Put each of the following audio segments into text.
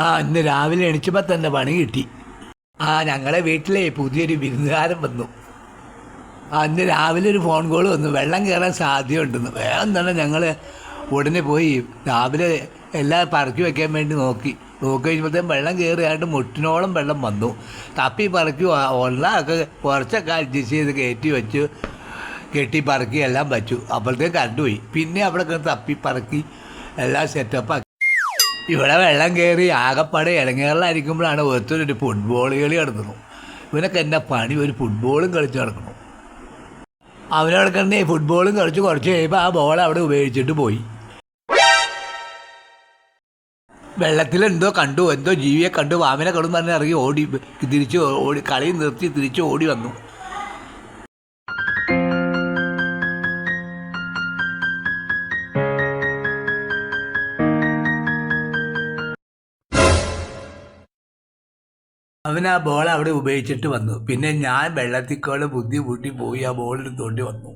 ഇന്ന് രാവിലെ എണിച്ചപ്പോൾ തന്നെ പണി കിട്ടി. ഞങ്ങളെ വീട്ടിലെ പുതിയൊരു വിരുന്നുകാരൻ വന്നു. ഇന്ന് രാവിലെ ഒരു ഫോൺ കോൾ വന്നു, വെള്ളം കയറാൻ സാധ്യതയുണ്ടെന്ന്. വേഗം തന്നെ ഞങ്ങൾ ഉടനെ പോയി രാവിലെ എല്ലാം പറക്കി വയ്ക്കാൻ വേണ്ടി നോക്കി കഴിയുമ്പോഴത്തേക്കും വെള്ളം കയറിയായിട്ട് മുട്ടിനോളം വെള്ളം വന്നു. തപ്പി പറക്കി ഒക്കെ കുറച്ചൊക്കെ അഡ്ജസ്റ്റ് ചെയ്ത് കയറ്റി വെച്ച് കെട്ടി പറക്കി എല്ലാം വച്ചു. അപ്പോഴത്തേക്ക് കറണ്ട് പോയി. പിന്നെ അവിടെ തപ്പി പറക്കി എല്ലാം സെറ്റപ്പാക്കി. ഇവിടെ വെള്ളം കയറി ആകപ്പാടെ ഇടങ്ങേറിലായിരിക്കുമ്പോഴാണ് ഒരുത്തൊരു ഫുട്ബോൾ കളി നടന്നു. ഇവനൊക്കെ എന്നാ പണി, ഒരു ഫുട്ബോളും കളിച്ച് നടക്കണം. അവനവിടെ കണ്ടേ ഫുട്ബോളും കളിച്ച് കുറച്ച് കഴിയുമ്പോൾ ആ ബോൾ അവിടെ ഉപയോഗിച്ചിട്ട് പോയി. വെള്ളത്തിലെന്തോ കണ്ടു, എന്തോ ജീവിയെ കണ്ടു, വാമിനെ കണ്ടു പറഞ്ഞ് ഇറങ്ങി ഓടി കളി നിർത്തി തിരിച്ച് ഓടി വന്നു. അവൻ ആ ബോൾ അവിടെ ഉപയോഗിച്ചിട്ട് വന്നു. പിന്നെ ഞാൻ വെള്ളത്തിക്കോടെ ബുദ്ധി കൂട്ടി പോയി ആ ബോളിൽ തോണ്ടി വന്നു.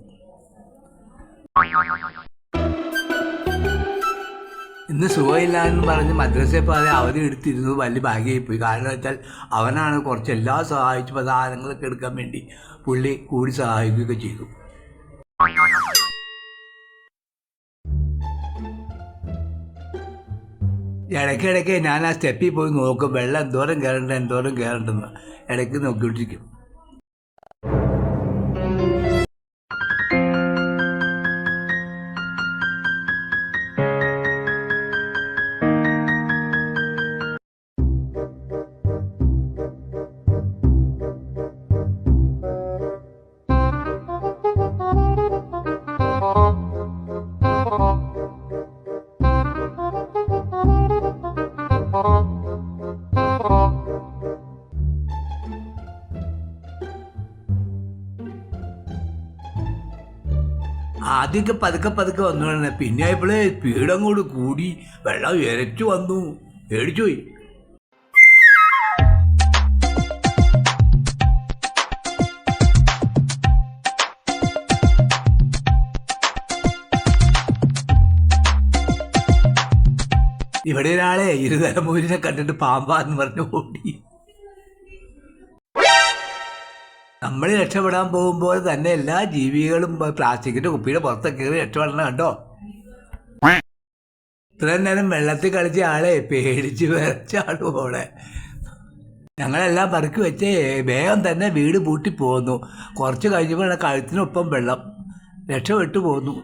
ഇന്ന് സുഖമില്ലാന്ന് പറഞ്ഞ് മദ്രസയിൽ പോകാതെ അവധി എടുത്തിരുന്നത് വലിയ ഭാഗ്യമായി പോയി. കാരണം വെച്ചാൽ അവനാണ് കുറച്ച് എല്ലാം സഹായിച്ചു, സാധനങ്ങളൊക്കെ എടുക്കാൻ വേണ്ടി പുള്ളി കൂടി സഹായിക്കുകയൊക്കെ ചെയ്തു. ഇടയ്ക്കിടയ്ക്ക് ഞാൻ ആ സ്റ്റെപ്പിൽ പോയി നോക്കും, വെള്ളം എന്തോരം കയറണ്ടെന്ന് ഇടയ്ക്ക് നോക്കിക്കൊണ്ടിരിക്കും. ആദ്യമൊക്കെ പതുക്കെ വന്നു. പിന്നെ ആയപ്പോഴേ സ്പീഡും കൂടി വെള്ളം ഇരച്ചു വന്നു. പേടിച്ചു പോയി. ഇവിടെ ഒരാളെ ഇരുതലമൂരിനെ കണ്ടിട്ട് പാമ്പാന്ന് പറഞ്ഞ് ഓടി. നമ്മൾ രക്ഷപ്പെടാൻ പോകുമ്പോൾ തന്നെ എല്ലാ ജീവികളും പ്ലാസ്റ്റിക്കിൻ്റെ കുപ്പിയുടെ പുറത്തൊക്കെ കയറി രക്ഷപ്പെടണം. കണ്ടോ, ഇത്രയും നേരം വെള്ളത്തിൽ കളിച്ച ആളെ പേടിച്ച് വിറച്ചാളും അവിടെ. ഞങ്ങളെല്ലാം പറക്കി വെച്ച് വേഗം തന്നെ വീട് പൂട്ടി പോന്നു. കുറച്ച് കഴിഞ്ഞപ്പോൾ കഴുത്തിനൊപ്പം വെള്ളം, രക്ഷപ്പെട്ടു പോന്നു.